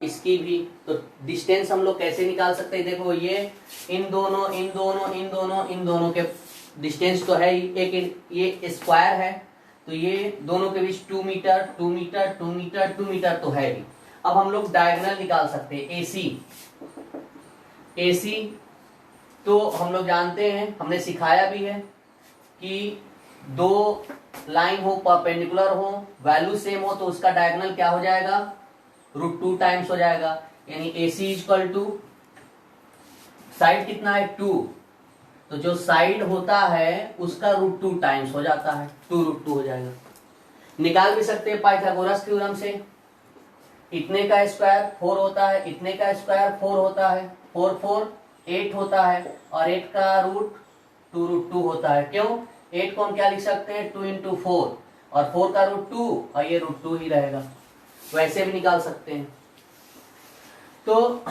इसकी भी। तो डिस्टेंस हम लोग कैसे निकाल सकते हैं, देखो ये इन दोनों इन दोनों इन दोनों इन दोनों के डिस्टेंस तो है ही, एक ये स्क्वायर है तो ये दोनों के बीच 2 मीटर 2 मीटर 2 मीटर 2 मीटर तो है ही। अब हम लोग डायगोनल निकाल सकते हैं, एसी तो हम लोग जानते हैं, हमने सिखाया भी है कि दो लाइन हो, परपेंडिकुलर हो, वैल्यू सेम हो तो उसका डायगोनल क्या हो जाएगा, √2 टाइम्स हो जाएगा। यानी AC इक्वल टू साइड कितना है 2, तो जो साइड होता है उसका √2 टाइम्स हो जाता है, 2√2 हो जाएगा। निकाल भी सकते हैं पाइथागोरस थ्योरम से, इतने का स्क्वायर 4 होता है, इतने का स्क्वायर 4 होता है, 4 4 8 होता है और 8 का रूट 2√2 होता है। क्यों, 8 को हम क्या लिख सकते हैं 2 × 4 और 4 का √2 और ये √2 ही रहेगा। वैसे भी निकाल सकते हैं। तो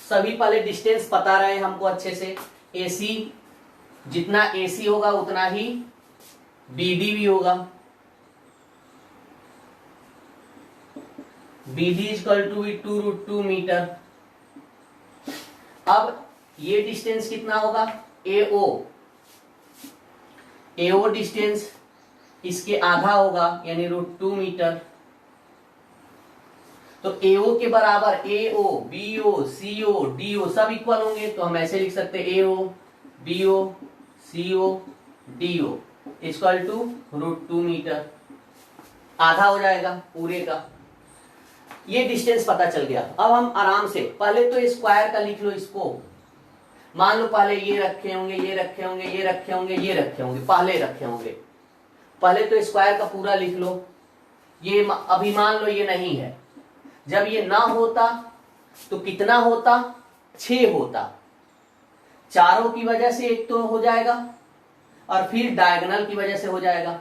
सभी पहले डिस्टेंस पता रहे हमको अच्छे से, AC जितना AC होगा उतना ही BD भी होगा। BD equal to 2√2 metre. अब ये डिस्टेंस कितना होगा AO डिस्टेंस इसके आधा होगा यानी √2 मीटर। तो AO के बराबर AO BO CO DO सब इक्वल होंगे, तो हम ऐसे लिख सकते हैं AO BO CO DO equal to √2 metre, आधा हो जाएगा पूरे का। ये डिस्टेंस पता चल गया। अब हम आराम से पहले तो स्क्वायर का लिख लो इसको, मान लो पहले ये रखे होंगे, ये रखे होंगे, ये रखे होंगे, ये रखे होंगे, पहले रखे होंगे। पहले तो स्क्वायर का पूरा लिख लो। ये अभी मान लो ये नहीं है, जब ये ना होता तो कितना होता 6 होता, चारों की वजह से एक तो हो जाएगा और फिर डायगोनल की वजह से हो जाएगा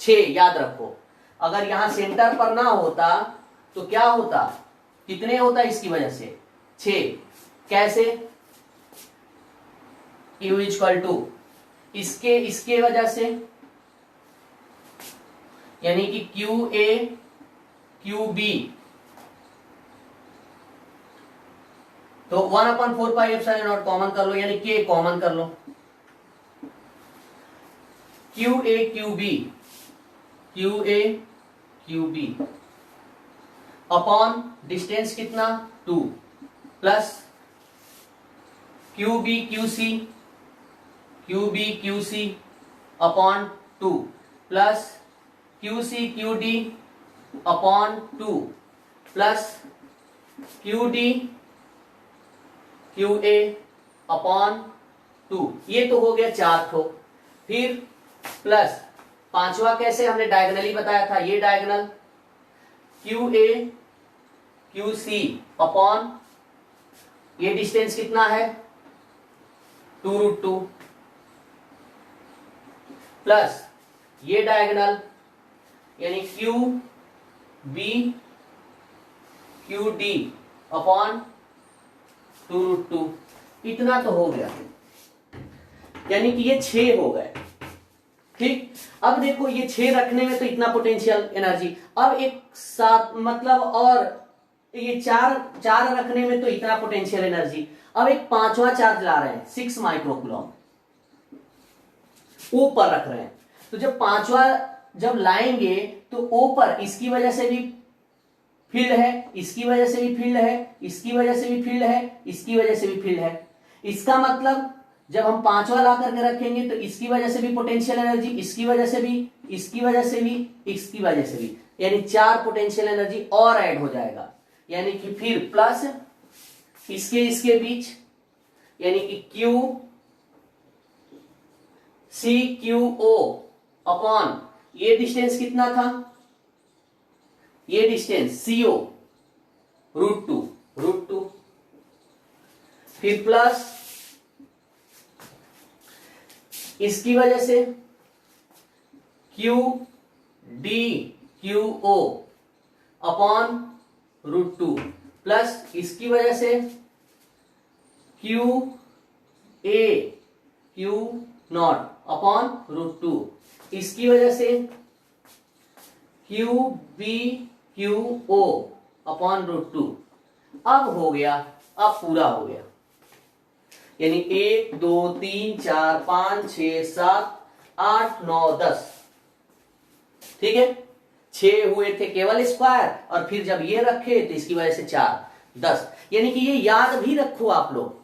6। याद रखो, अगर यहां सेंटर पर ना होता तो क्या होता, कितने होता इसकी वजह से 6। कैसे, U इक्वल टू इसके वजह से यानी कि QA QB, तो 1/4πε0 कॉमन कर लो यानी K कॉमन कर लो। QA QB अपॉन डिस्टेंस कितना 2 plus QB QC upon 2 plus QC QD upon 2 plus QD QA upon 2। ये तो हो गया 4 ठो। फिर प्लस पांचवा कैसे, हमने डायगोनली बताया था, ये डायगोनल QA QC अपॉन ये डिस्टेंस कितना है 2√2 प्लस ये डायगोनल यानी QB QD अपॉन 2√2। इतना तो हो गया, यानी कि ये 6 हो गए। ठीक, अब देखो ये 6 रखने में तो इतना पोटेंशियल एनर्जी, अब एक साथ मतलब और ये 4 रखने में तो इतना पोटेंशियल एनर्जी, अब एक पांचवा चार्ज ला रहे हैं 6 माइक्रोकूलम ऊपर रख रहे हैं। तो जब पांचवा जब लाएंगे तो ऊपर इसकी वजह से भी फील्ड है, इसकी वजह से भी फील्ड है, इसकी वजह से भी फील्ड है, इसकी वजह से भी फील्ड है। इसका मतलब जब हम पांचवा ला करके रखेंगे तो इसकी वजह से भी पोटेंशियल एनर्जी, इसकी वजह से भी, इसकी वजह से भी, इसकी वजह से भी, यानी 4 पोटेंशियल एनर्जी और ऐड हो जाएगा। यानी कि फिर प्लस इसके बीच यानी कि QCQO अपॉन ये डिस्टेंस कितना था, ये डिस्टेंस CO √2 फिर प्लस इसकी वजह से QDQO अपॉन √2 प्लस इसकी वजह से QAQ0 अपॉन √2, इसकी वजह से QBQO अपॉन √2 अब हो गया, अब पूरा हो गया, यानी 1 2 3 4 5 6 7 8 9 10, ठीक है। 6 हुए थे केवल स्क्वायर, और फिर जब ये रखे तो इसकी वजह से 4 10, यानी कि ये याद भी रखो आप लोग,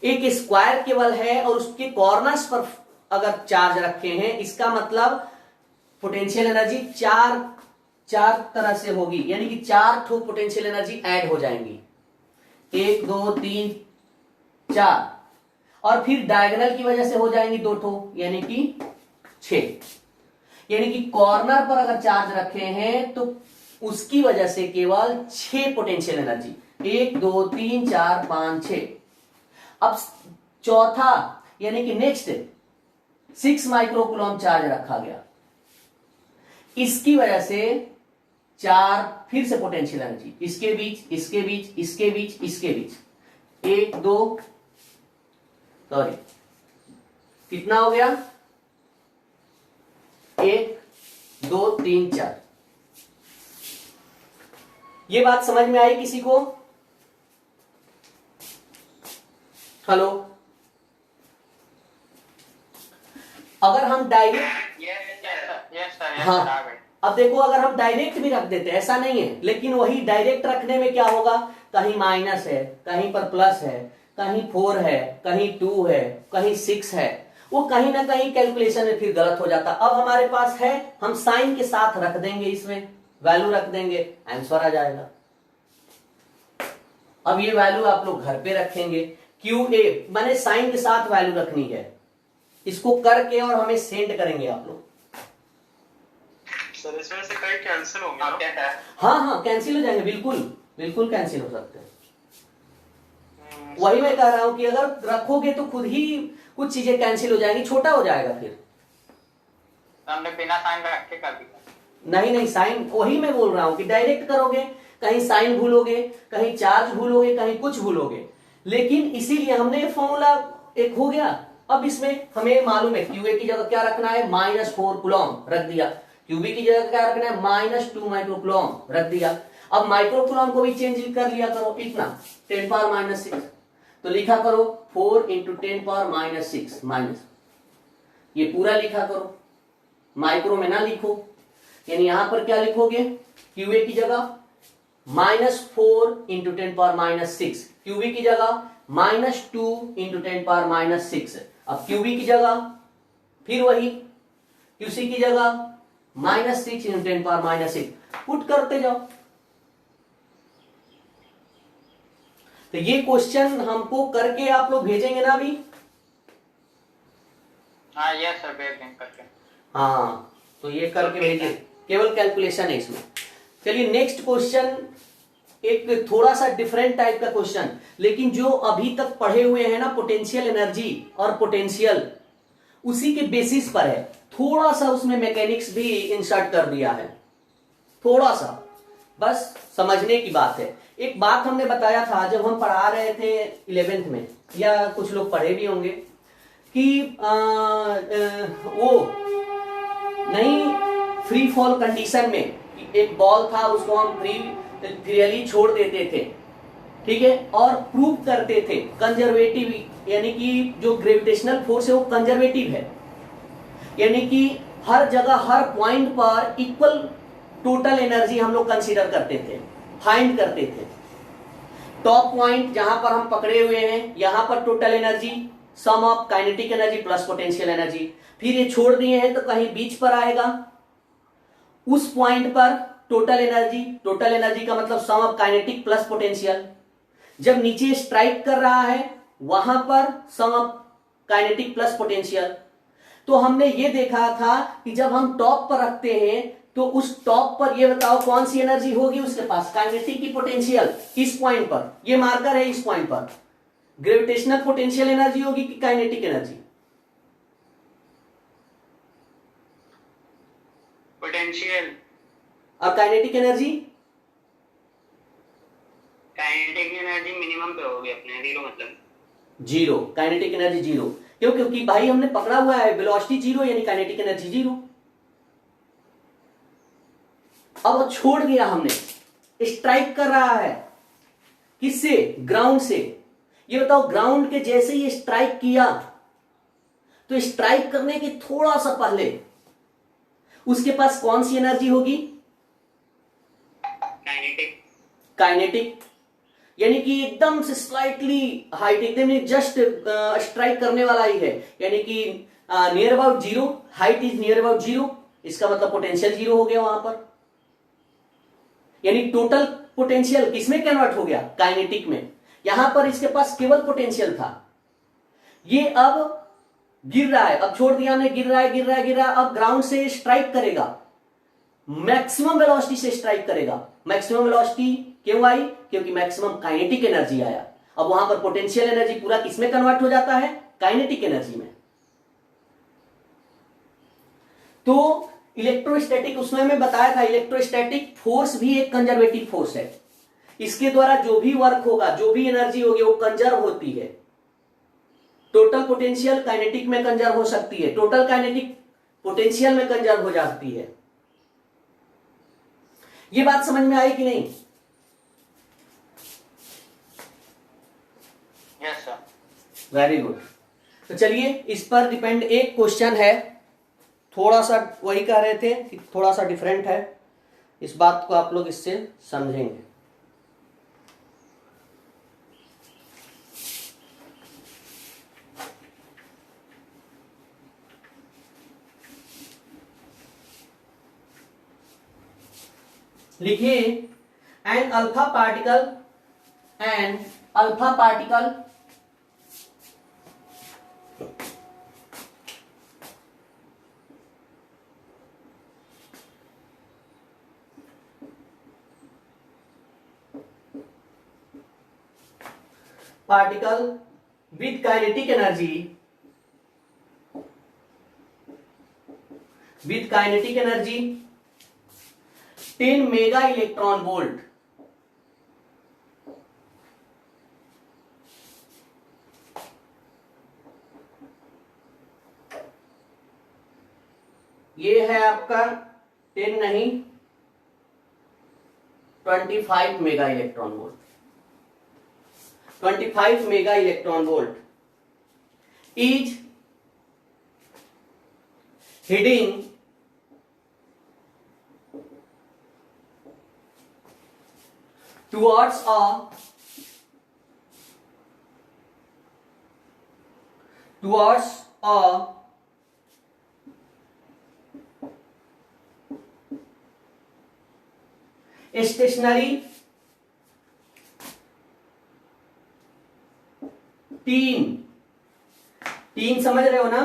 एक स्क्वायर केवल है और उसके कॉर्नर्स पर अगर चार्ज रखे हैं, इसका मतलब पोटेंशियल एनर्जी चार तरह से होगी, यानी कि 4 ठो पोटेंशियल एनर्जी ऐड हो जाएंगी, 1 2 3 4, और फिर डायगोनल की वजह से हो जाएंगी 2 ठो, यानी कि 6, यानी कि कॉर्नर पर अगर चार्ज रखे हैं तो उसकी वजह से केवल 6 पोटेंशियल एनर्जी, 1 2 3 4 5 6। अब चौथा यानी कि नेक्स्ट 6 माइक्रोकूलम चार्ज रखा गया, इसकी वजह से 4 फिर से पोटेंशियल एनर्जी, इसके बीच इसके बीच इसके बीच इसके बीच, 1 2 सॉरी कितना हो गया, 1 2 3 4। ये बात समझ में आई किसी को? हेलो, अगर हम डायरेक्ट, हाँ अब देखो अगर हम डायरेक्ट भी रख देते, ऐसा नहीं है, लेकिन वही डायरेक्ट रखने में क्या होगा, कहीं माइनस है, कहीं पर प्लस है, कहीं 4 है, कहीं 2 है, कहीं 6 है, वो कहीं ना कहीं कैलकुलेशन में फिर गलत हो जाता। अब हमारे पास है, हम साइन के साथ रख देंगे, इसमें वैल्यू रख देंगे, आंसर आ जाएगा। अब ये वैल्यू आप लोग घर पे रखेंगे, QA मैंने साइन के साथ वैल्यू रखनी है, इसको करके और हमें सेंड करेंगे आप लोग। सर इसमें से कई कैंसिल होंगे ना? हाँ हाँ कैंसिल हो जाएंगे, बिल्कुल बिल्कुल कैंसिल हो सकते हैं। वही मैं कह रहा हूं कि अगर रखोगे तो खुद ही कुछ चीजें कैंसिल हो जाएंगी, छोटा हो जाएगा फिर। हमने बिना साइन रखे कर दिया। नहीं नहीं साइन, वही मैं बोल रहा हूं कि डायरेक्ट करोगे, कहीं साइन भूलोगे, कहीं चार्ज भूलोगे, कहीं कुछ भूलोगे, लेकिन इसीलिए हमने फॉर्मूला एक हो गया। अब इसमें हमें मालूम है QA की जगह क्या रखना है, -4 कूलम रख दिया, QB की जगह क्या रखना है, -2 माइक्रोकूलम रख दिया। अब माइक्रोकूलम को भी चेंज कर लिया करो, इतना 10⁻⁻6, तो लिखा करो 4 × 10⁻⁻6 माइनस, ये पूरा लिखा करो, माइक्रो में ना लिखो, यानी यहां पर क्या लिखोगे, QA की जगह -4 × 10⁻⁻6, QB की जगह -2 × 10⁻⁻6, अब QB की जगह फिर वही, QC की जगह -6 × 10⁻⁻6, पुट करते जाओ। तो ये क्वेश्चन हमको करके आप लोग भेजेंगे ना अभी? हाँ यस सर, भेज दें करके। हाँ तो ये करके भेजिए, केवल कैलकुलेशन है इसमें। चलिए नेक्स्ट क्वेश्चन, एक थोड़ा सा डिफरेंट टाइप का क्वेश्चन, लेकिन जो अभी तक पढ़े हुए हैं ना पोटेंशियल एनर्जी और पोटेंशियल, उसी के बेसिस पर है, थोड़ा सा उसमें मैकेनिक्स भी इंसर्ट कर दिया है, थोड़ा सा, बस समझने की बात है। एक बात हमने बताया था जब हम पढ़ा रहे थे 11th में, या कुछ लोग पढ़े भी होंगे, कि वो नहीं, फ्री फॉल कंडीशन में एक बॉल था, उसको हम फ्रीली छोड़ देते थे, ठीक है, और प्रूव करते थे कंजर्वेटिव, यानी कि जो ग्रेविटेशनल फोर्स है वो कंजर्वेटिव है, यानी कि हर जगह हर पॉइंट पर इक्वल टोटल एनर्जी हम लोग कंसीडर करते थे, फाइंड करते थे। टॉप पॉइंट जहां पर हम पकड़े हुए हैं, यहां पर total energy sum of kinetic energy plus potential energy, फिर ये छोड़ दिए हैं तो कहीं बीच पर आएगा, उस पॉइंट पर टोटल एनर्जी का मतलब सम ऑफ काइनेटिक प्लस पोटेंशियल, जब नीचे स्ट्राइक कर रहा है वहां पर सम ऑफ काइनेटिक प्लस पोटेंशियल। तो हमने ये देखा था कि जब हम टॉप पर रखते हैं तो उस टॉप पर ये बताओ कौन सी एनर्जी होगी उसके पास, काइनेटिक की पोटेंशियल, इस पॉइंट पर, ये मार्कर है, इस पॉइंट पर ग्रेविटेशनल पोटेंशियल एनर्जी होगी कि काइनेटिक एनर्जी? पोटेंशियल। और kinetic energy? Kinetic energy minimum पे होगी अपने, जीरो मतलब जीरो, काइनेटिक एनर्जी जीरो, क्यों? क्योंकि भाई हमने पकड़ा हुआ है वेलोसिटी जीरो, यानी काइनेटिक एनर्जी जीरो। अब वो छोड़ दिया हमने, स्ट्राइक कर रहा है, किससे? ग्राउंड से। ये बताओ, ग्राउंड के जैसे ही स्ट्राइक किया तो स्ट्राइक करने के थोड़ा सा पहले उसके पास कौन सी एनर्जी होगी? काइनेटिक। काइनेटिक, यानी कि एकदम से स्लाइटली हाइट, एकदम जस्ट स्ट्राइक करने वाला ही है, यानी कि near about zero, height is near about zero, इसका मतलब पोटेंशियल जीरो हो गया वहां पर। यानी टोटल पोटेंशियल किसमें कन्वर्ट हो गया? काइनेटिक में। यहां पर इसके पास केवल पोटेंशियल था, ये अब गिर रहा है, अब छोड़ दिया हमने, गिर रहा है गिर रहा है गिर रहा है, अब ग्राउंड से स्ट्राइक करेगा, मैक्सिमम वेलोसिटी से स्ट्राइक करेगा। मैक्सिमम वेलोसिटी क्यों आई? क्योंकि मैक्सिमम काइनेटिक एनर्जी आया। अब वहां पर पोटेंशियल एनर्जी पूरा किसमें कन्वर्ट हो जाता है? काइनेटिक एनर्जी में। तो इलेक्ट्रोस्टैटिक, उसमें मैं बताया था इलेक्ट्रोस्टैटिक फोर्स भी एक कंजर्वेटिव फोर्स है। इसके द्वारा जो भी वर्क होगा, जो भी एनर्जी होगी, वो कंजर्व होती है। टोटल पोटेंशियल काइनेटिक में कंजर्व हो सकती है, टोटल काइनेटिक पोटेंशियल में कंजर्व हो जाती है। ये बात समझ में आई कि नहीं? Yes sir. Very good. तो चलिए, इस पर डिपेंड एक क्वेश्चन है, थोड़ा सा वही कह रहे थे कि थोड़ा सा डिफरेंट है, इस बात को आप लोग इससे समझेंगे। लिखिए, an alpha particle with kinetic energy 10 mega electron volt, ये है आपका 10 नहीं 25 mega electron volt. 25 mega electron volt is heading towards a stationary तीन समझ रहे हो ना?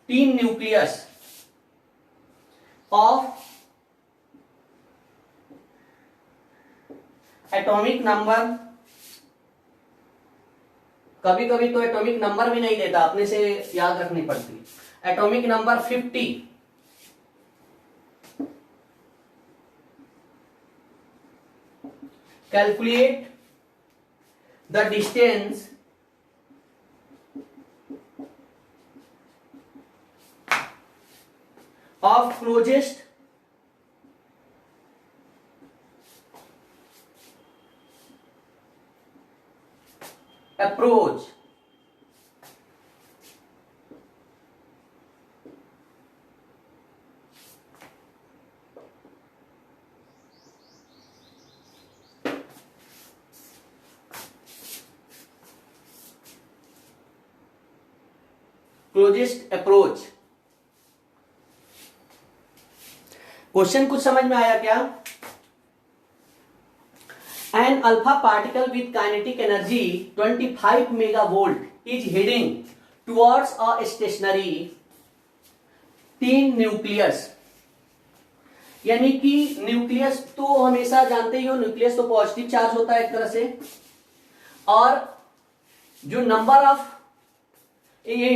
तीन न्यूक्लियस ऑफ एटॉमिक नंबर, कभी कभी तो एटॉमिक नंबर भी नहीं देता, अपने से याद रखनी पड़ती। Atomic number 50, calculate the distance of closest approach question कुछ समझ में आया क्या? An alpha particle with kinetic energy 25 megavolt is heading towards a stationary 3 nucleus. यानी कि न्यूक्लियस तो हमेशा जानते ही हो, न्यूक्लियस तो पॉजिटिव चार्ज होता है एक तरह से, और जो नंबर ऑफ ये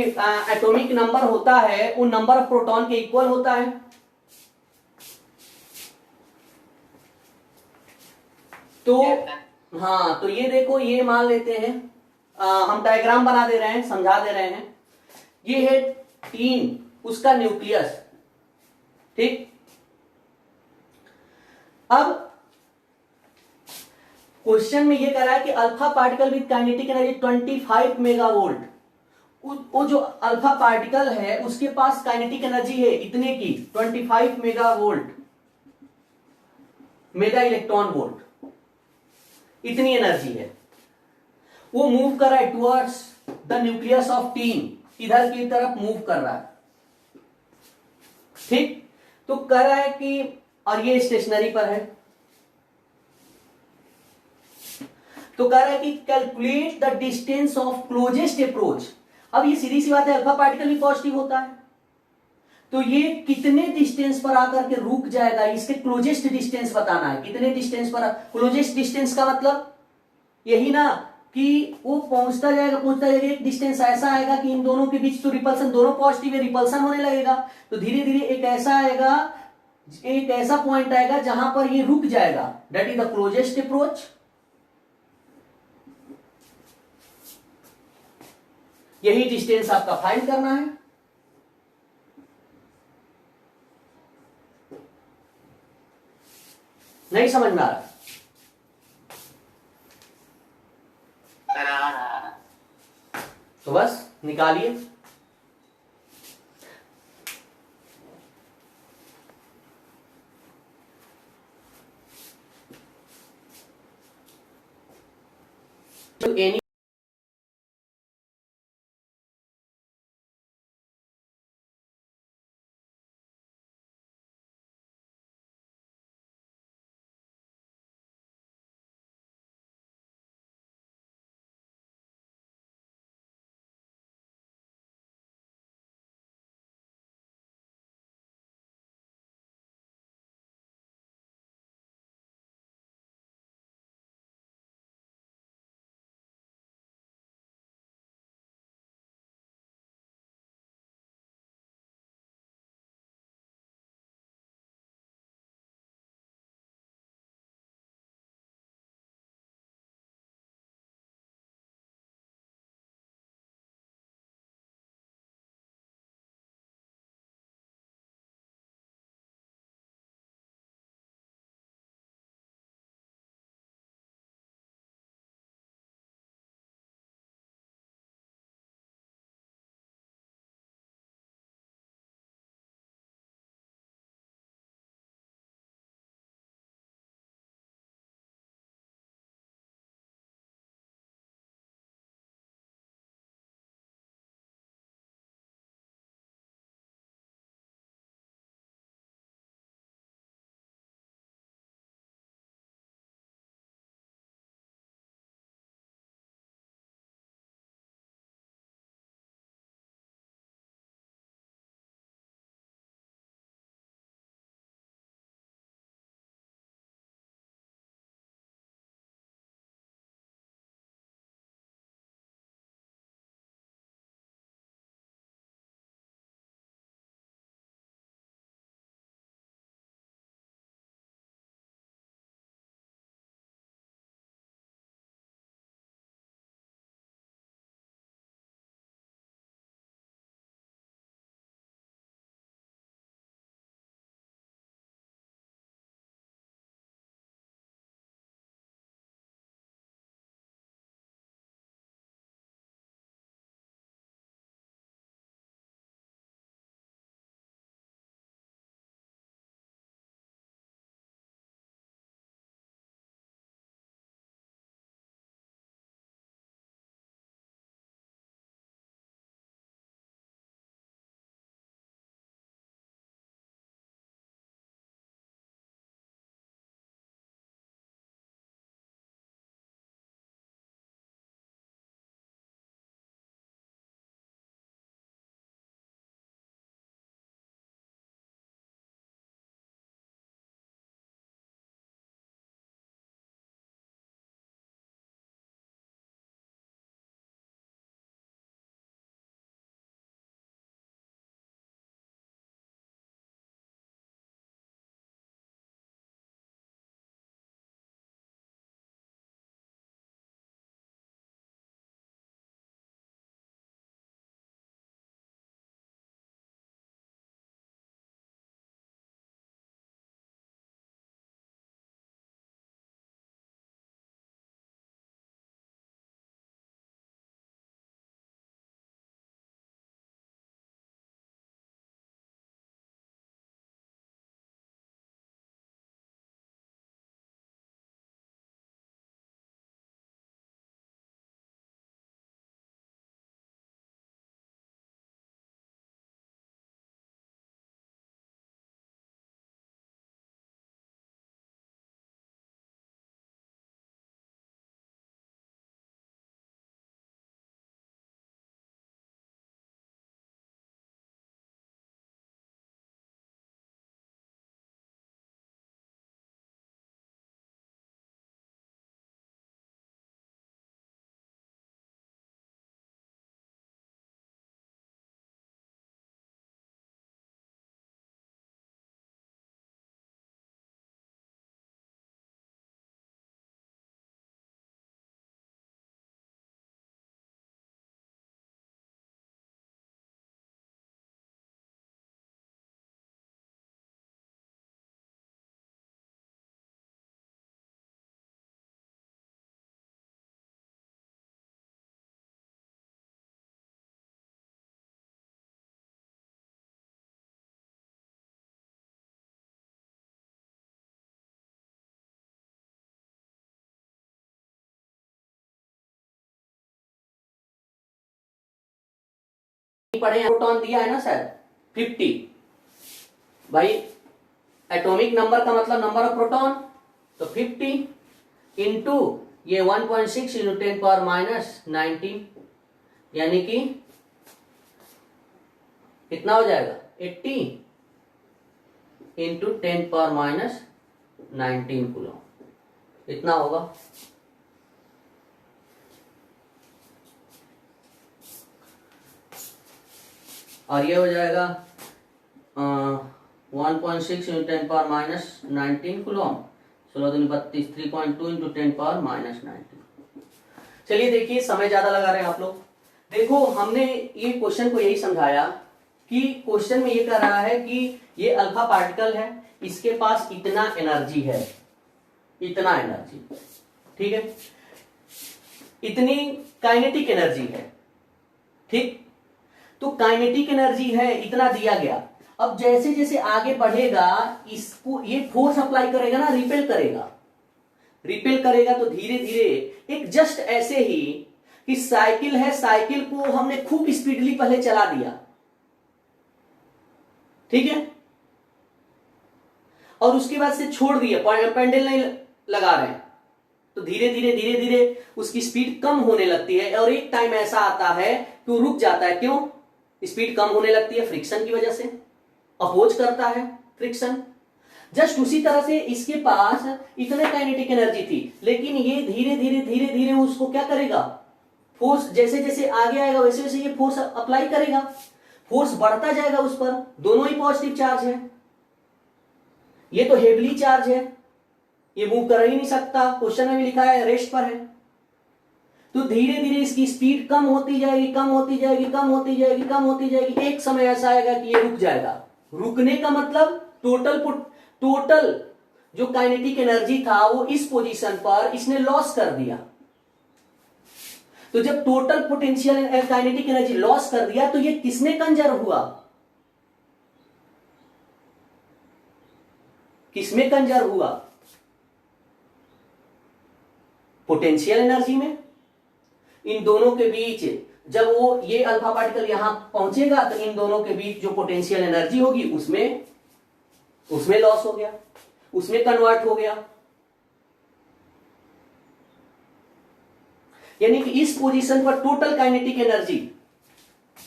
एटॉमिक नंबर होता है वो नंबर ऑफ प्रोटॉन के इक्वल होता है। तो हाँ, तो ये देखो, ये मान लेते हैं, हम डायग्राम बना दे रहे हैं, समझा दे रहे हैं। ये है 3 उसका न्यूक्लियस, ठीक। अब क्वेश्चन में ये कह रहा है कि alpha particle with kinetic energy 25 megavolt, वो जो अल्फा पार्टिकल है उसके पास काइनेटिक एनर्जी है इतने की 25 मेगावोल्ट, मेगा इलेक्ट्रॉन वोल्ट, इतनी एनर्जी है। वो मूव कर रहा है towards the nucleus of tin, इधर की तरफ मूव कर रहा है, ठीक। तो कह रहा है कि, और ये स्टेशनरी पर है, तो कह रहा है कि calculate the distance of closest approach. अब ये सीधी सी बात है, अल्फा पार्टिकल भी पॉजिटिव होता है, तो ये कितने डिस्टेंस पर आकर के रुक जाएगा, इसके क्लोजेस्ट डिस्टेंस बताना है, कितने डिस्टेंस पर। क्लोजेस्ट डिस्टेंस का मतलब यही ना कि वो पहुंचता जाएगा, एक डिस्टेंस ऐसा आएगा कि इन दोनों के बीच तो रिपल्सन, दोनों पॉजिटिव है, रिपल्सन होने लगेगा, तो धीरे धीरे एक ऐसा आएगा, एक ऐसा पॉइंट आएगा जहां पर ये रुक जाएगा, that is the closest approach. यही डिस्टेंस आपका फाइंड करना है। नहीं समझ में आ रहा? तो बस निकालिए। तो एनी पढ़े, प्रोटॉन दिया है ना शायद 50। भाई एटॉमिक नंबर का मतलब नंबर ऑफ प्रोटॉन, तो 50 इंटू ये 1.6 इंटू 10 पावर माइनस 19, यानी कि कितना हो जाएगा 80 इंटू 10 पावर माइनस 19 कूलम, इतना होगा। और ये हो जाएगा 1.6 इंटू 10 पावर माइनस 19 कूलम, 16 दूनी 32, 3.2 इंटू 10 पावर माइनस 19। चलिए देखिए, समय ज्यादा लगा रहे हैं आप लोग। देखो हमने ये क्वेश्चन को यही समझाया कि क्वेश्चन में ये कह रहा है कि ये अल्फा पार्टिकल है, इसके पास इतना एनर्जी है, इतना एनर्जी, ठीक है, इतनी काइनेटिक एनर्जी है, ठीक। तो काइनेटिक एनर्जी है, इतना दिया गया। अब जैसे जैसे आगे बढ़ेगा इसको ये फोर्स अप्लाई करेगा ना, रिपेल करेगा, रिपेल करेगा, तो धीरे धीरे एक जस्ट ऐसे ही कि साइकिल है, साइकिल को हमने खूब स्पीडली पहले चला दिया, ठीक है, और उसके बाद से छोड़ दिया, पेंडल नहीं लगा रहे हैं, तो धीरे धीरे धीरे उसकी स्पीड कम होने लगती है, और एक टाइम ऐसा आता है कि वो रुक जाता है। क्यों स्पीड कम होने लगती है? फ्रिक्शन की वजह से, अपोज करता है फ्रिक्शन। जस्ट उसी तरह से इसके पास इतने काइनेटिक एनर्जी थी, लेकिन ये धीरे धीरे उसको क्या करेगा, फोर्स जैसे जैसे आगे आएगा वैसे वैसे ये फोर्स अप्लाई करेगा, फोर्स बढ़ता जाएगा उस पर। दोनों ही पॉजिटिव चार्ज है, ये तो हेवली चार्ज है, ये मूव कर ही नहीं सकता, क्वेश्चन में भी लिखा है रेस्ट पर है। तो धीरे धीरे इसकी स्पीड कम होती जाएगी, कम होती जाएगी, कम होती जाएगी, कम होती जाएगी, एक समय ऐसा आएगा कि ये रुक जाएगा। रुकने का मतलब टोटल जो काइनेटिक एनर्जी था वो इस पोजीशन पर इसने लॉस कर दिया। तो जब total potential kinetic energy loss कर दिया तो ये किसमें कंजर्व हुआ, किसमें कंजर्व हुआ? पोटेंशियल एनर्जी में। इन दोनों के बीच जब वो ये अल्फा पार्टिकल यहां पहुंचेगा तो इन दोनों के बीच जो पोटेंशियल एनर्जी होगी उसमें लॉस हो गया, उसमें कन्वर्ट हो गया। यानी कि इस पोजीशन पर टोटल काइनेटिक एनर्जी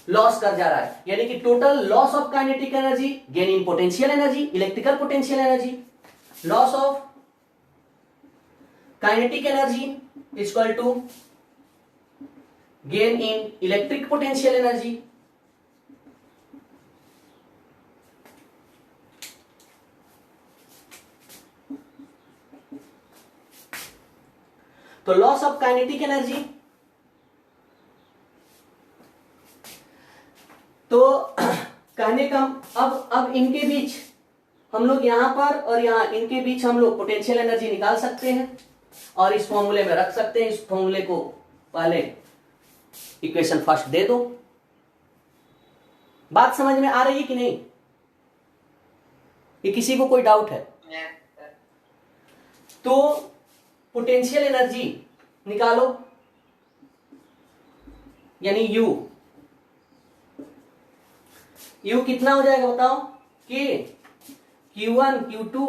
लॉस कर जा रहा है, यानी कि total loss of kinetic energy, gain in potential energy, electrical potential energy, loss of kinetic energy is equal to gain in electric potential energy. तो लॉस ऑफ काइनेटिक एनर्जी, तो कहने का अब इनके बीच हम लोग यहां पर और यहां इनके बीच हम लोग पोटेंशियल एनर्जी निकाल सकते हैं और इस फॉर्मूले में रख सकते हैं। इस फॉर्मूले को पहले इक्वेशन फर्स्ट दे दो। बात समझ में आ रही है कि नहीं? ये किसी को कोई डाउट है? तो पोटेंशियल एनर्जी निकालो, यानी U कितना हो जाएगा बताओ? Q1 Q2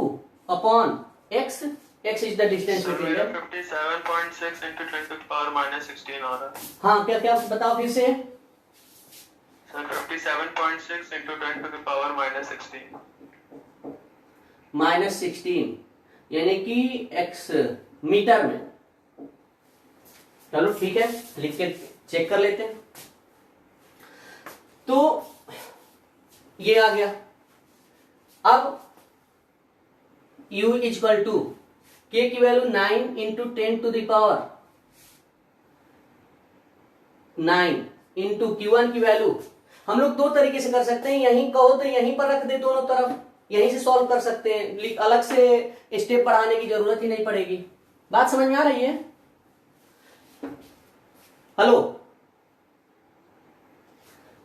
upon X is the distance between them. 57.6 into 10 to the power minus 16 आ रहा है। हाँ, क्या बताओ फिर से? Sir 57.6 into 10 to the power minus 16। Minus 16 यानी कि x मीटर में। चलो ठीक है, लिख के चेक कर लेते हैं। तो ये आ गया। अब U is equal to K की value 9 into 10 to the power 9 into Q1 की वैल्यू हम लोग दो तरीके से कर सकते हैं। यहीं कहो तो यहीं पर रख दे, दोनों तरफ यहीं से सॉल्व कर सकते हैं, अलग से स्टेप बढ़ाने की जरूरत ही नहीं पड़ेगी। बात समझ में आ रही है? Hello,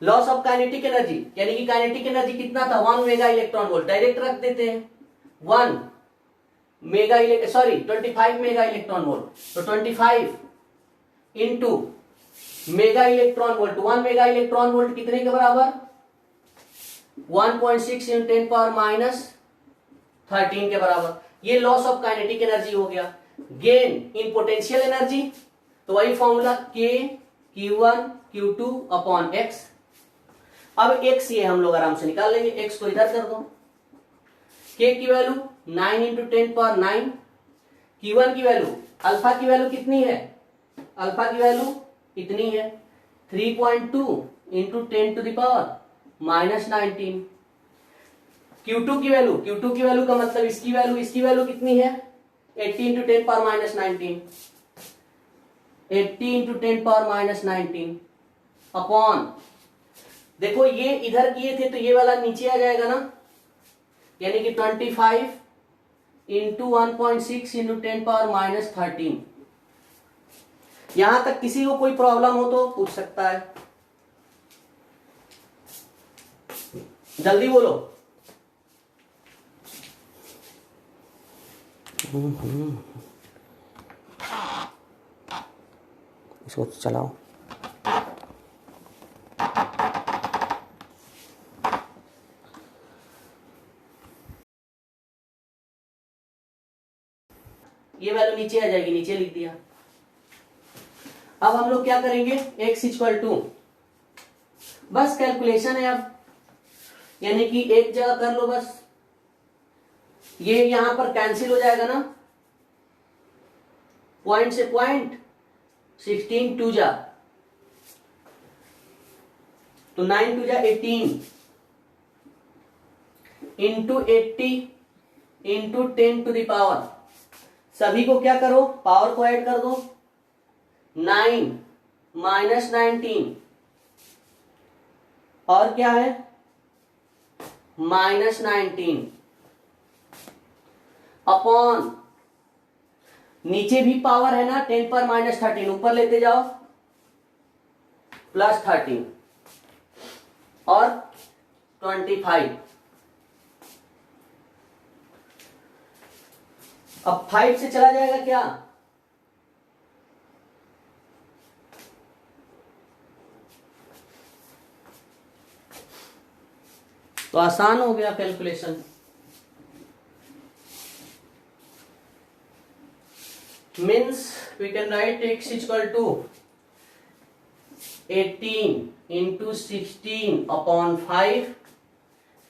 loss of kinetic energy यानी कि काइनेटिक एनर्जी कितना था? 1 मेगा इलेक्ट्रॉन वोल्ट। डायरेक्ट रख देते हैं 1 मेगा 25 मेगा इलेक्ट्रॉन वोल्ट। तो 25 into mega electron volt. 1 mega electron volt कितने के बराबर? 1.6 × 10⁻13 के बराबर। ये लॉस ऑफ काइनेटिक एनर्जी हो गया। गेन इन पोटेंशियल एनर्जी, तो वही formula K Q1 Q2 upon x। अब x ये हम लोग आराम से निकाल लेंगे, x को इधर कर दो। K की वैल्यू 9 × 10⁻9, Q1 की वैल्यू, अल्फा की वैल्यू कितनी है? अल्फा की वैल्यू इतनी है 3.2 × 10⁻19। Q2 की वैल्यू, Q2 की वैल्यू का मतलब इसकी वैल्यू कितनी है? 80 × 10⁻19, 80 × 10⁻19 अपॉन, देखो ये इधर किए थे तो ये वाला नीचे आ जाएगा ना, यानी कि 25 × 1.6 × 10⁻13। यहां तक किसी को कोई प्रॉब्लम हो तो पूछ सकता है, जल्दी बोलो। इसको चलाओ। ये वैल्यू नीचे आ जाएगी, नीचे लिख दिया। अब हम लोग क्या करेंगे? x = बस कैलकुलेशन है अब, यानी कि एक जगह कर लो बस, ये यहां पर कैंसिल हो जाएगा ना, पॉइंट से पॉइंट 16 2 जा, तो 9 2 जा 18 इंटू 80 इंटू 10⁻, सभी को क्या करो? पावर को ऐड कर दो। 9 - 19 और क्या है? -19 अपॉन, नीचे भी पावर है ना, 10⁻13, ऊपर लेते जाओ, +13 और 25। अब 5 से चला जाएगा क्या? तो आसान हो गया calculation. Means we can write x = 18 × 16 upon 5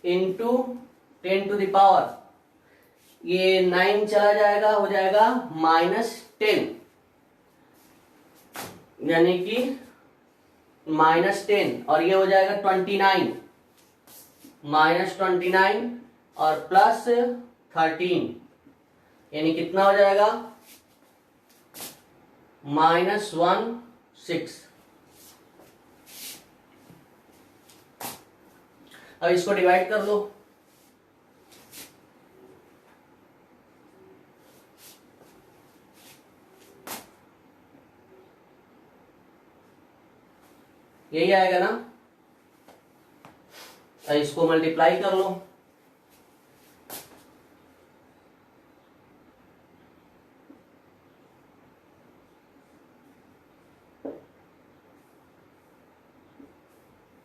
into 10⁻, ये 9 चला जाएगा, हो जाएगा -10, यानी कि -10, और ये हो जाएगा 29, -29 और +13, यानी कितना हो जाएगा? -16। अब इसको डिवाइड कर लो। यही आएगा ना, अब इसको मल्टीप्लाई कर लो।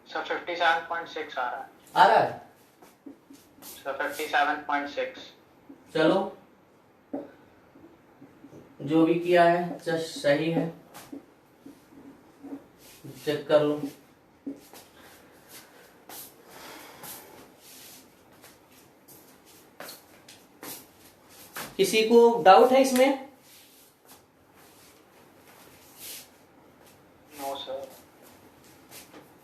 सर 57.6 आ रहा है। आ रहा है? सर 57.6। चलो, जो भी किया है जस्ट सही है, चेक कर लो। किसी को डाउट है इसमें? No sir.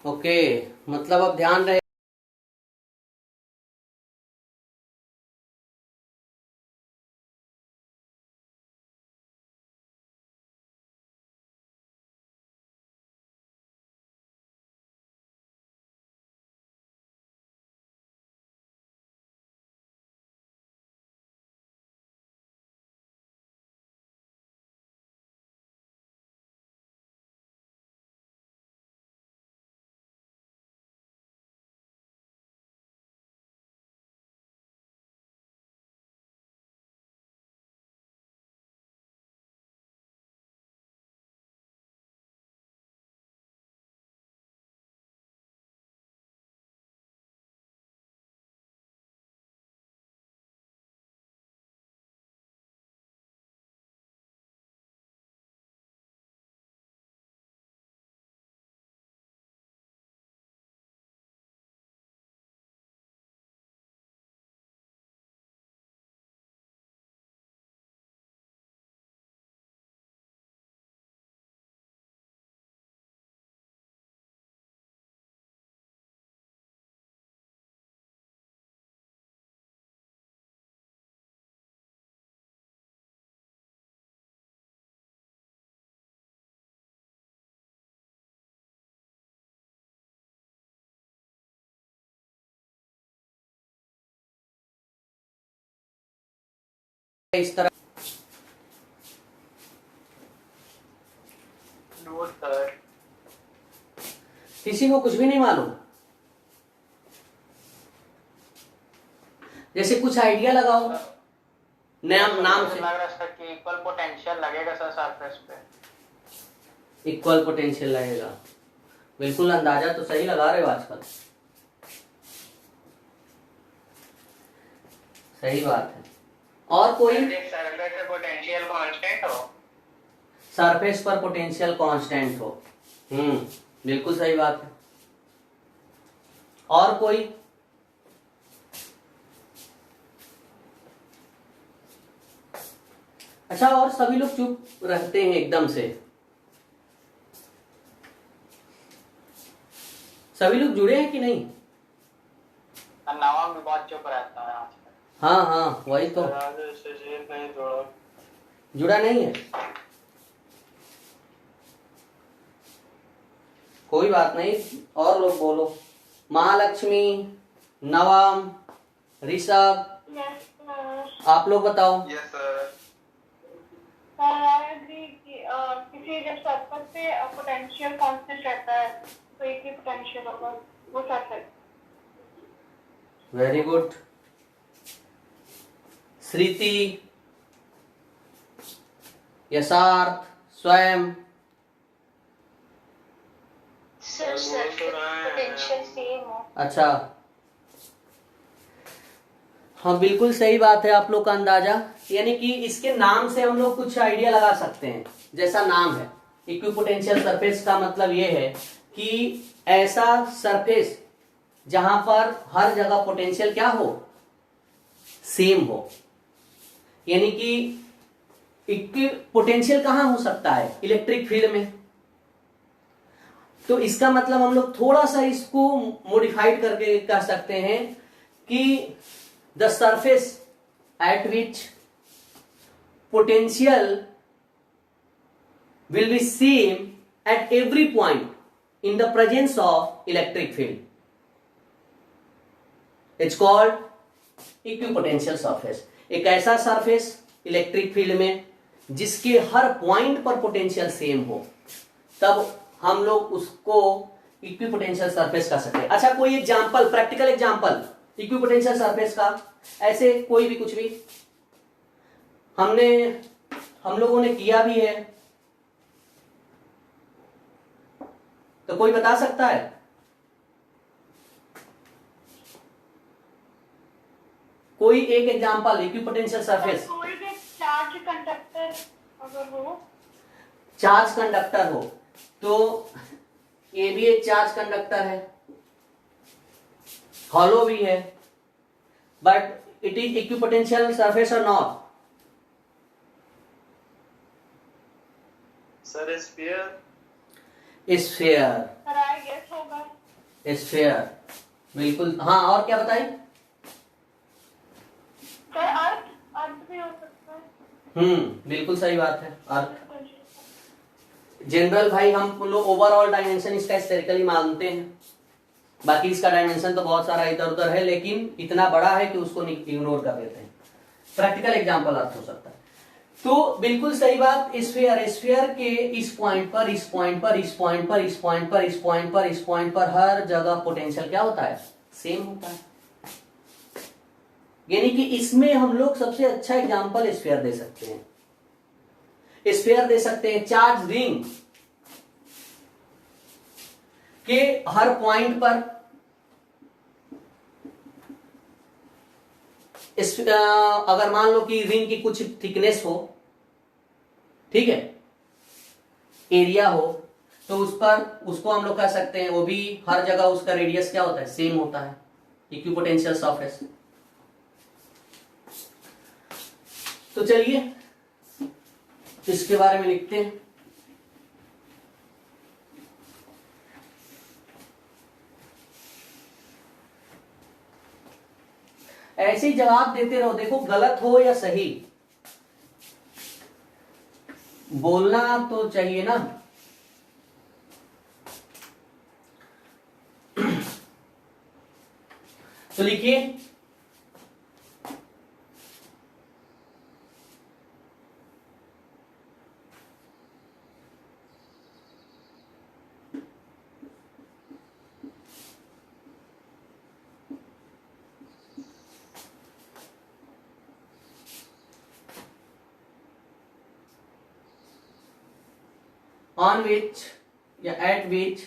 ओके, मतलब अब ध्यान रहे। इस तरह। No sir. किसी को कुछ भी नहीं मालूम? जैसे कुछ आइडिया लगाओ नाम से। लग रहा है सर कि इक्वल पोटेंशियल लगेगा सर सरफेस पे। इक्वल पोटेंशियल लगेगा, बिल्कुल अंदाजा तो सही लगा रहे हो आजकल, सही बात है। और कोई? सरफेस पे पोटेंशियल कांस्टेंट हो, सरफेस पर पोटेंशियल कांस्टेंट हो। बिल्कुल सही बात है। और कोई? अच्छा, और सभी लोग चुप रहते हैं एकदम से, सभी लोग जुड़े हैं कि नहीं? नवा भी बहुत चुप रहता है आजकल। हाँ हाँ, वही तो। नहीं जोड़ा। जुड़ा नहीं है, कोई बात नहीं। और लोग बोलो। महालक्ष्मी, नवम, ऋषभ, आप लोग बताओ। Yes sir. किसी जब सरफेस पे पोटेंशियल कांस्टेंट रहता है तो एक ही पोटेंशियल होगा वो surface. Very good. Shruti, Yatharth, Swayam. Sir potential same हो। अच्छा, हाँ बिल्कुल सही बात है आप लोग का अंदाजा। यानी कि इसके नाम से हम लोग कुछ आइडिया लगा सकते हैं। जैसा नाम है इक्विपोटेंशियल सरफेस का मतलब ये है कि ऐसा सरफेस जहां पर हर जगह पोटेंशियल क्या हो, सेम हो। यानी कि पोटेंशियल कहां हो सकता है, इलेक्ट्रिक फील्ड में। तो इसका मतलब हम लोग थोड़ा सा इसको मॉडिफाइड करके कह सकते हैं कि the surface at which potential will be same at every point in the presence of electric field. It's called equipotential surface. एक ऐसा सरफेस इलेक्ट्रिक फील्ड में जिसके हर पॉइंट पर पोटेंशियल सेम हो, तब हम लोग उसको इक्विपोटेंशियल सरफेस कह सकते हैं। अच्छा, कोई example, practical example equipotential surface का, ऐसे कोई भी कुछ भी हम लोगों ने किया भी है, तो कोई बता सकता है? कोई एक एग्जांपल इक्विपोटेंशियल सरफेस। कोई भी चार्ज कंडक्टर अगर हो, चार्ज कंडक्टर हो तो ये भी एक चार्ज कंडक्टर है, हॉलो भी है, but it is equipotential surface और not? Sir sphere. Sphere, sir I guess होगा। स्फीयर, बिल्कुल। हाँ, और क्या बताई? सर अर्थ भी हो सकता है। बिल्कुल सही बात है, अर्थ। जनरल भाई हम लोग ओवरऑल डायमेंशन इसका स्फेरिकली मानते हैं, बाकी इसका डायमेंशन तो बहुत सारा इधर उधर है, लेकिन इतना बड़ा है कि उसको इग्नोर कर देते हैं। प्रैक्टिकल एग्जांपल अर्थ हो सकता है। तो बिल्कुल सही बात। स्फीयर, स्फीयर के इस पॉइंट पर, इस पॉइंट पर, इस पॉइंट पर, इस पॉइंट पर, इस पॉइंट पर, इस पॉइंट पर हर जगह पोटेंशियल क्या होता है, सेम होता है। यानी कि इसमें हम लोग सबसे अच्छा एग्जांपल स्फीयर दे सकते हैं। स्फीयर दे सकते हैं, चार्ज रिंग के हर पॉइंट पर अगर मान लो कि रिंग की कुछ थिकनेस हो, ठीक है, एरिया हो, तो उस पर उसको हम लोग कह सकते हैं, वो भी हर जगह उसका रेडियस क्या होता है, सेम होता है, इक्विपोटेंशियल सरफेस। तो चलिए इसके बारे में लिखते हैं। ऐसे ही जवाब देते रहो, देखो गलत हो या सही बोलना तो चाहिए ना। तो लिखिए on which या at which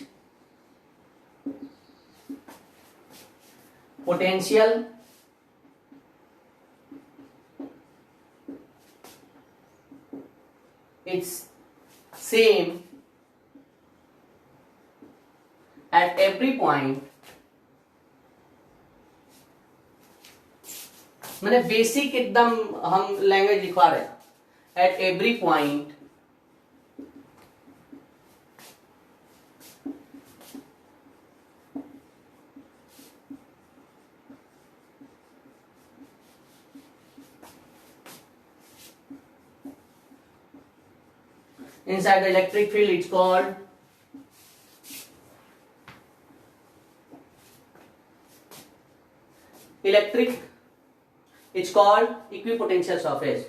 potential is same at every point. मैंने बेसिक एकदम हम लैंग्वेज लिखवा रहे हैं. At every point inside the electric field, it's called equipotential surface.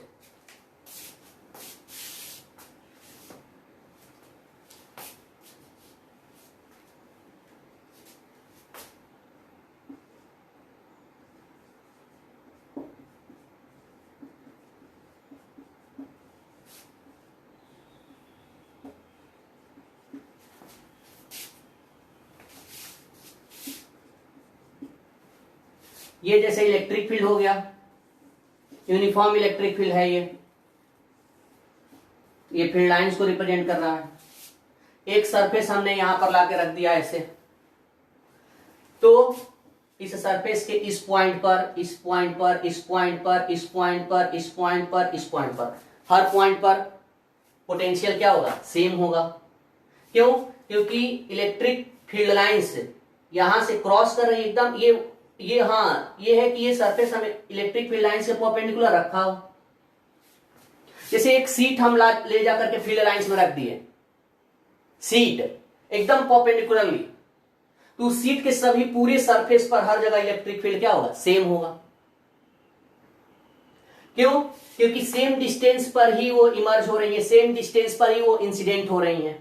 ये जैसे इलेक्ट्रिक फील्ड हो गया, यूनिफॉर्म इलेक्ट्रिक फील्ड है ये फील्ड लाइंस को रिप्रेजेंट कर रहा है. एक सरफेस हमने यहां पर लाके रख दिया ऐसे, तो इस सरफेस के इस पॉइंट पर, इस पॉइंट पर, इस पॉइंट पर, इस पॉइंट पर, इस पॉइंट पर, इस पॉइंट पर, हर पॉइंट पर पोटेंशियल क्या होगा? सेम होगा. क्यों? क्योंकि इलेक्ट्रिक फील्ड लाइंस यहां से क्रॉस कर रही है एकदम. ये हाँ, ये है कि ये सरफेस हमें इलेक्ट्रिक फील्ड लाइन से परपेंडिकुलर रखा हो. जैसे एक सीट हम ले जाकर के फील्ड लाइंस में रख दिए, सीट एकदम परपेंडिकुलरली, तो सीट के सभी पूरे सरफेस पर हर जगह इलेक्ट्रिक फील्ड क्या होगा? सेम होगा. क्यों? क्योंकि सेम डिस्टेंस पर ही वो इमर्ज हो रही है, सेम डिस्टेंस पर ही वो इंसिडेंट हो रही है.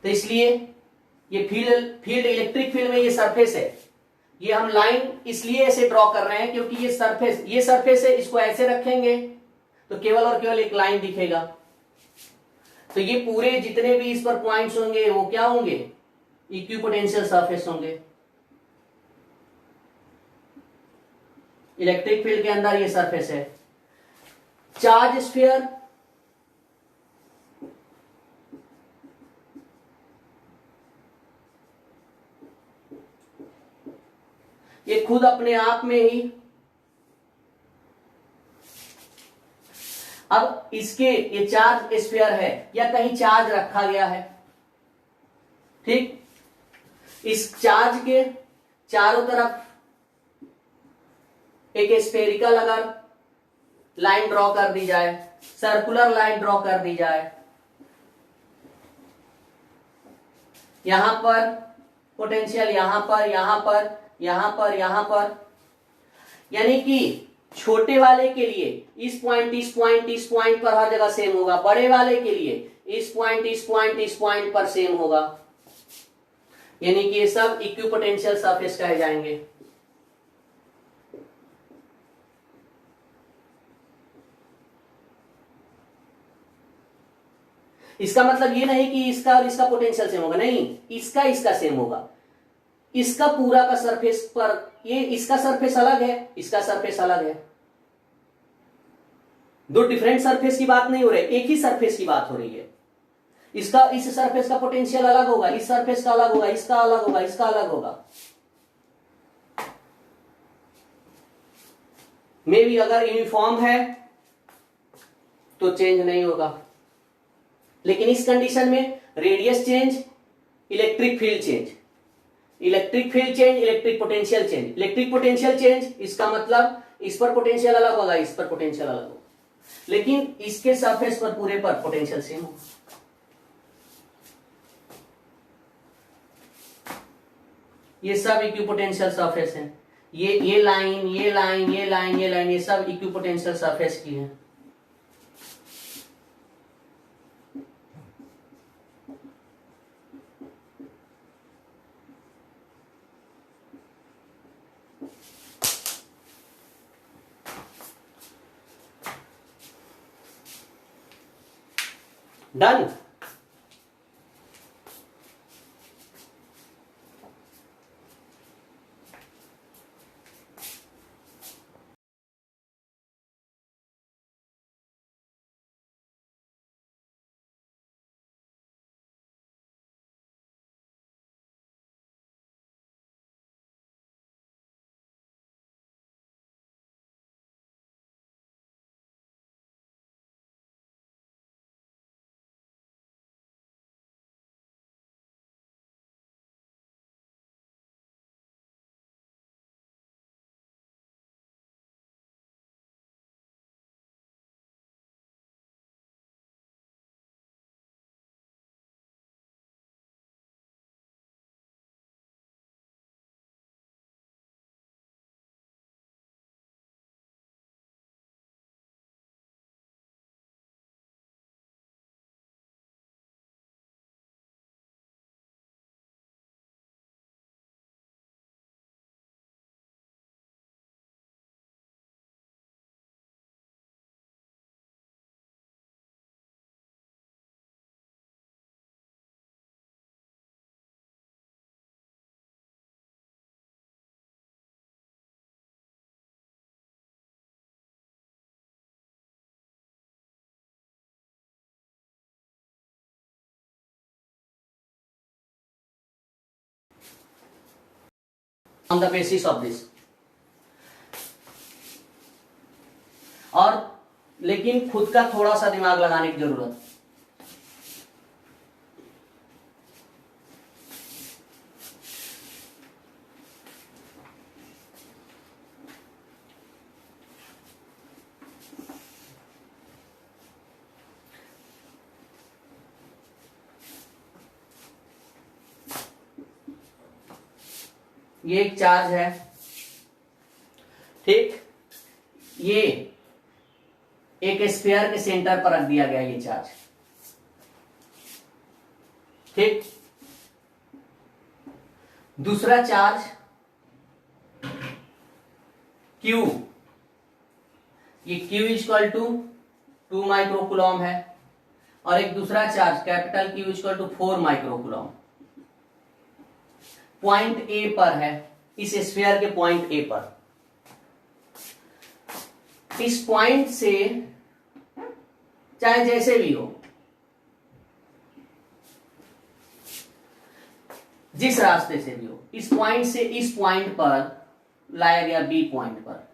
तो इसलिए ये फील्ड इलेक्ट्रिक फील्ड में ये सरफेस है, ये हम लाइन इसलिए ऐसे ड्रॉ कर रहे हैं क्योंकि ये सरफेस है, इसको ऐसे रखेंगे तो केवल और केवल एक लाइन दिखेगा. तो ये पूरे जितने भी इस पर पॉइंट्स होंगे वो क्या होंगे? इक्विपोटेंशियल सरफेस होंगे. इलेक्ट्रिक फील्ड के अंदर ये सरफेस है. चार्ज स्फीयर ये खुद अपने आप में ही, अब इसके ये चार्ज स्फीयर है या कहीं चार्ज रखा गया है, ठीक? इस चार्ज के चारों तरफ एक स्फेरिकल अगर लाइन ड्रॉ कर दी जाए, सर्कुलर लाइन ड्रॉ कर दी जाए, यहां पर पोटेंशियल, यहां पर, यहां पर, यहां पर, यहां पर, यानी कि छोटे वाले के लिए इस पॉइंट, इस पॉइंट, इस पॉइंट पर हर जगह सेम होगा. बड़े वाले के लिए इस पॉइंट, इस पॉइंट, इस पॉइंट पर सेम होगा. यानी कि ये सब इक्विपोटेंशियल सरफेस कहे जाएंगे. इसका मतलब ये नहीं कि इसका और इसका पोटेंशियल सेम होगा, नहीं, इसका सेम होगा. इसका पूरा का सरफेस पर, ये इसका सरफेस अलग है, इसका सरफेस अलग है. दो डिफरेंट सरफेस की बात नहीं हो रही, एक ही सरफेस की बात हो रही है. इसका, इस सरफेस का पोटेंशियल अलग होगा, इस सरफेस का अलग होगा, इसका अलग होगा, इसका अलग होगा. मे भी अगर यूनिफॉर्म है तो चेंज नहीं होगा, लेकिन इस कंडीशन में radius change, electric field change, electric field change, electric potential change. Electric potential change इसका मतलब इस पर पोटेंशियल अलग होगा, इस पर पोटेंशियल अलग होगा, लेकिन इसके सरफेस पर पूरे पर पोटेंशियल सेम होगा. ये सब इक्विपोटेंशियल सरफेस है. ये लाइन, ये लाइन, ये लाइन, ये लाइन, ये सब इक्विपोटेंशियल सरफेस की है. Done. On the basis of this. और लेकिन खुद का थोड़ा सा दिमाग लगाने की जरूरत। ये एक चार्ज है, ठीक, ये एक स्फीयर के सेंटर पर रख दिया गया ये चार्ज, ठीक। दूसरा चार्ज Q, ये Q इक्वल टू 2 माइक्रोकूलम है, और एक दूसरा charge capital Q equal to 4 microcoulomb point A पर है, इस स्फीयर के पॉइंट ए पर। इस पॉइंट से चाहे जैसे भी हो, जिस रास्ते से भी हो, इस पॉइंट से इस पॉइंट पर लाया गया, बी पॉइंट पर,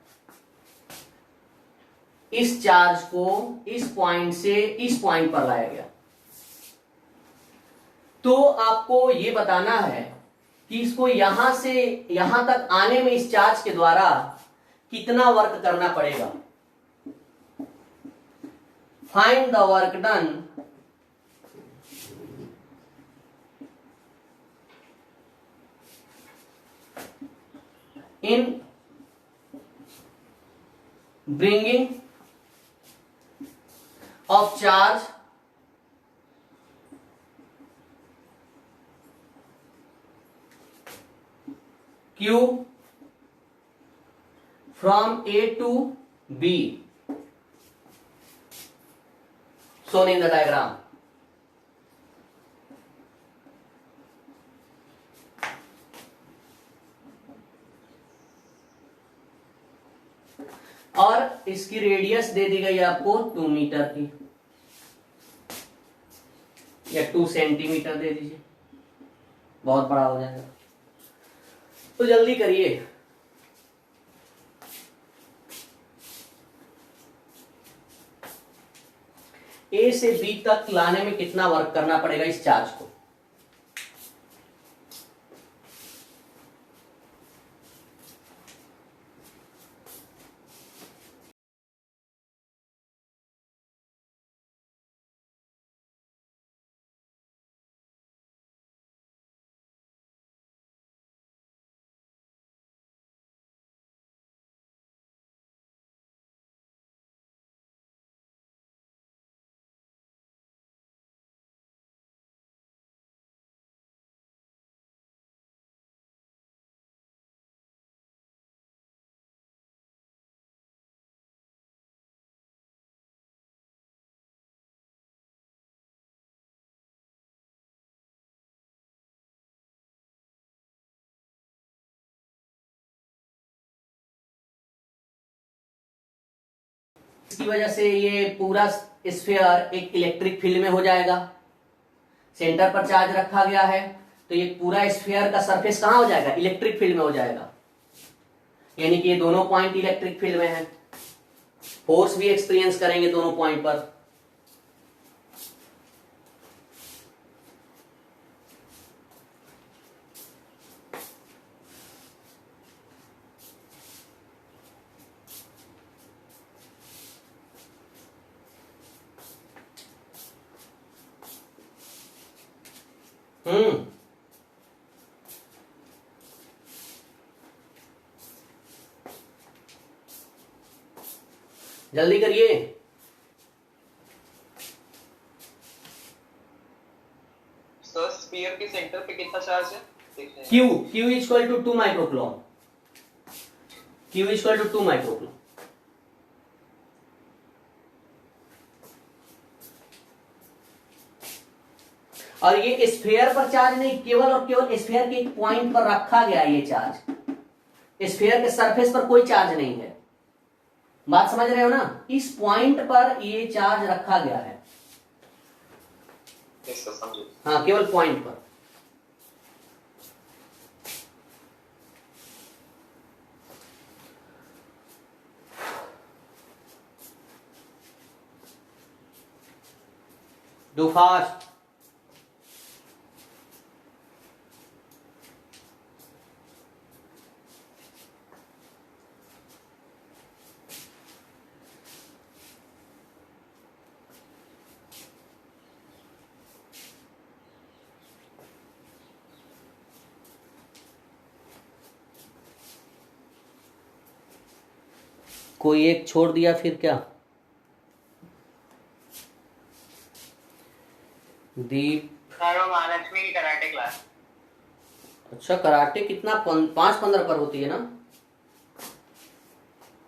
इस चार्ज को इस पॉइंट से इस पॉइंट पर लाया गया। तो आपको यह बताना है कि इसको यहां से यहां तक आने में इस चार्ज के द्वारा कितना वर्क करना पड़ेगा। Find the work done in bringing of charge Q from A to B, shown in the diagram. और इसकी रेडियस दे दी गई आपको 2 मीटर की, या 2 सेंटीमीटर दे दीजिए, बहुत बड़ा हो जाएगा। तो जल्दी करिए। ए से बी तक लाने में कितना वर्क करना पड़ेगा इस चार्ज को। इसकी वजह से ये पूरा स्फीयर एक इलेक्ट्रिक फील्ड में हो जाएगा। सेंटर पर चार्ज रखा गया है, तो ये पूरा स्फीयर का सरफेस कहां हो जाएगा, इलेक्ट्रिक फील्ड में हो जाएगा। यानी कि ये दोनों पॉइंट इलेक्ट्रिक फील्ड में है, फोर्स भी एक्सपीरियंस करेंगे दोनों पॉइंट पर। जल्दी करिए। सर स्फीयर के सेंटर पे कितना चार्ज है? Q equal to 2 microcoulomb, Q equal to 2 microcoulomb. और ये स्फीयर पर चार्ज नहीं, केवल और केवल स्फीयर के एक पॉइंट पर रखा गया ये चार्ज। स्फीयर के सरफेस पर कोई चार्ज नहीं है। बात समझ रहे हो ना? इस पॉइंट पर ये चार्ज रखा गया है। हाँ, केवल पॉइंट पर। Do fast. कोई एक छोड़ दिया फिर क्या? दीप। सर वो महालक्ष्मी की कराटे क्लास। अच्छा, कराटे कितना 5-15 पर होती है ना?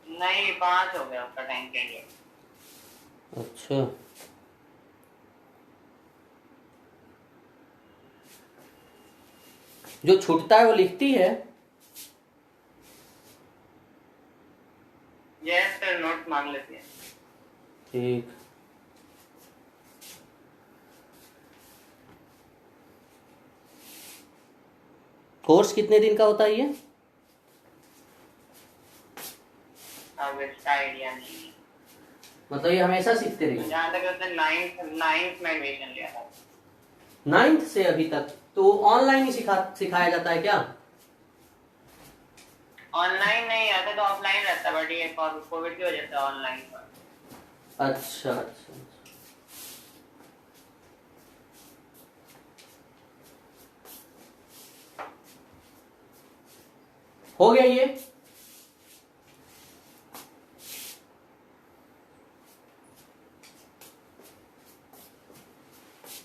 नहीं 5 हो गया उसका टाइम के लिए। अच्छा, जो छूटता है वो लिखती है? यस सर, नोट मांग लेती है। ठीक। कोर्स कितने दिन का होता है ये? अब इसका आइडिया नहीं है। मतलब ये हमेशा सीखते रहिए? जहाँ तक उसने नाइन्थ में एडमिशन लिया था। 9th से अभी तक? तो ऑनलाइन ही सिखाया जाता है क्या? ऑनलाइन नहीं आता तो ऑफलाइन रहता, बट ये कोविड की वजह से ऑनलाइन पर। अच्छा अच्छा। हो गया ये?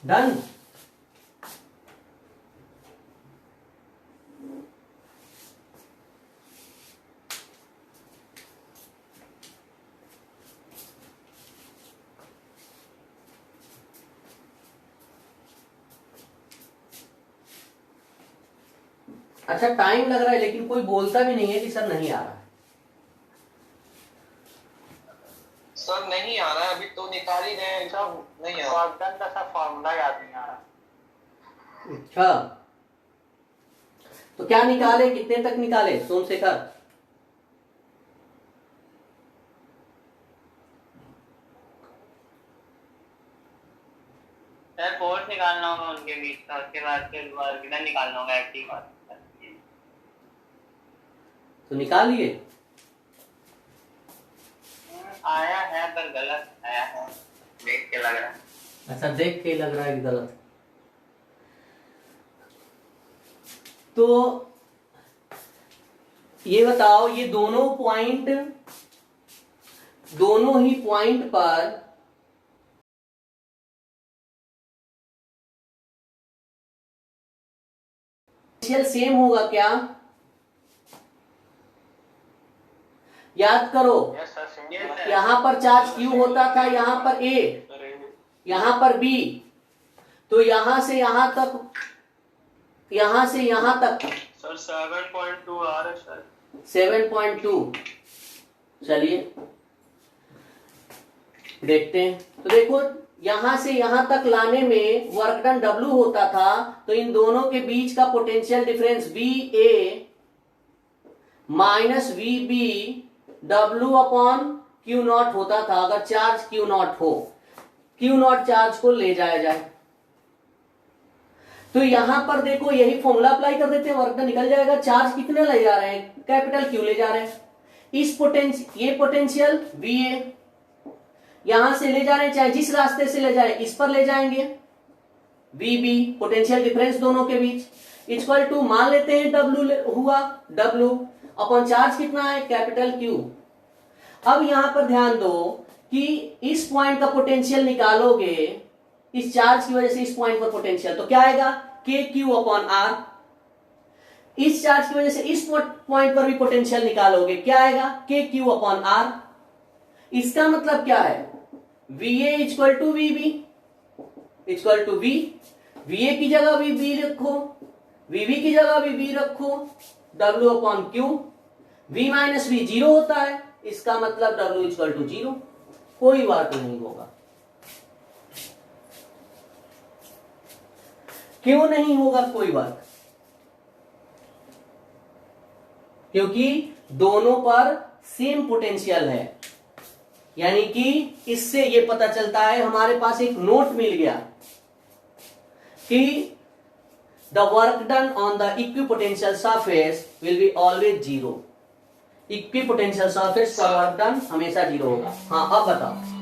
डन। अच्छा, टाइम लग रहा है लेकिन कोई बोलता भी नहीं है कि सर नहीं आ रहा है। सर नहीं आ रहा है, अभी तो निकाल ही रहे हैं, सब नहीं आ रहा। फॉर्मूला का सब फॉर्मूला याद नहीं आ रहा। अच्छा, तो क्या निकाले, कितने तक निकाले सोमशेखर? सर फोर्स निकालना होगा उनके बीच का, उसके बाद फिर इधर निकालना होगा एफटी का। तो निकाल लिए? आया है पर गलत आया है, देख के लग रहा है। अच्छा, देख के लग रहा है कि गलत। तो ये बताओ, ये दोनों ही पॉइंट पर सेम होगा क्या? याद करो, यस सर, सर। यहां पर चार्ज Q होता था, यहां पर A, यहां पर B, तो यहां से यहां तक, यहां से यहां तक सर 7.2 आ रहा है सर। 7.2। चलिए देखते हैं। तो देखो, यहां से यहां तक लाने में वर्क डन W होता था, तो इन दोनों के बीच का potential difference VA minus VB W upon Q0 होता था, अगर चार्ज Q0 हो, Q0 चार्ज को ले जाया जाए। तो यहां पर देखो, यही फॉर्मूला अप्लाई कर देते हैं, वर्क डन निकल जाएगा। चार्ज कितने ले जा रहे हैं? कैपिटल Q ले जा रहे हैं। ये पोटेंशियल VA यहां से ले जा रहे हैं, चाहे जिस रास्ते से ले जाए, इस पर ले जाएंगे। VB पोटेंशियल डिफरेंस दोनों के बीच इक्वल टू, मान लेते हैं W हुआ, W अपॉन चार्ज कितना है? Capital Q। अब यहां पर ध्यान दो कि इस पॉइंट का पोटेंशियल निकालोगे, इस चार्ज की वजह से इस पॉइंट पर पोटेंशियल, तो क्या आएगा? KQ upon R। इस चार्ज की वजह से इस पॉइंट पर भी पोटेंशियल निकालोगे, क्या आएगा? KQ upon R। इसका मतलब क्या है? VA equal to VB equal to V। VA की जगह भी B रखो, VB की जगह भी B रखो, W upon Q। V minus V 0 होता है, इसका मतलब W इक्वल टू 0। कोई वर्क नहीं होगा। क्यों नहीं होगा कोई वर्क? क्योंकि दोनों पर सेम पोटेंशियल है। यानी कि इससे ये पता चलता है, हमारे पास एक नोट मिल गया कि the work done on the equipotential surface will be always zero. Equipotential surface का वर्क डन हमेशा जीरो होगा। हाँ अब बताओ।